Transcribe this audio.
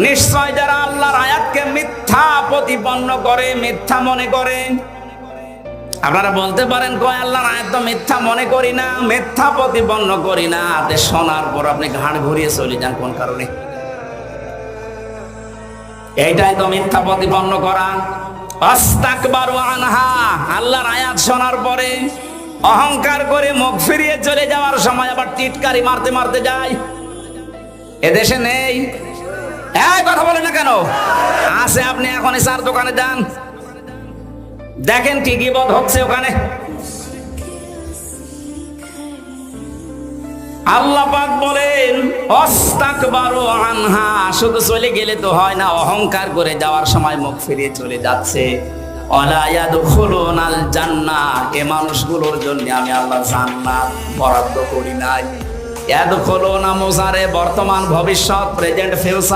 নিশ্চয় যারা আল্লাহর আয়াতকে মিথ্যা প্রতিপন্ন করে, মিথ্যা মনে করে। আপনারা বলতে পারেন কয় আল্লাহর আয়াত তো মিথ্যা মনে করি না, মিথ্যা প্রতিপন্ন করি না। শোনার পর আপনি ঘাড় ঘুরিয়ে চলে যান কোন কারণে? এইটাই তো মিথ্যা প্রতিপন্ন করা। আস্তাকবারু আনহা, আল্লাহর আয়াত শোনার পরে অহংকার করে মুখ ফিরিয়ে চলে যাওয়ার সময় আবার টিটকারি মারতে মারতে যায়। এদেশে নেই? এই কথা বলে না কেন? আছে। আপনি এখন চার দোকানে যান, দেখেন কি গীবত হচ্ছে ওখানে। আল্লাহ পাক বলেন আস্তাকবারু আনহা, শুধু চলে গেলে তো হয় না, অহংকার করে যাওয়ার সময় মুখ ফিরিয়ে চলে যাচ্ছে। ওয়ালা ইয়াদখুলুনাল জান্নাহ, এই মানুষগুলোর জন্য আমি আল্লাহ জান্নাত বরাদ্দ করি নাই। ইয়াদখুলুনা মুজারে বর্তমান, ভবিষ্যৎ, প্রেজেন্ট, ফিউচার।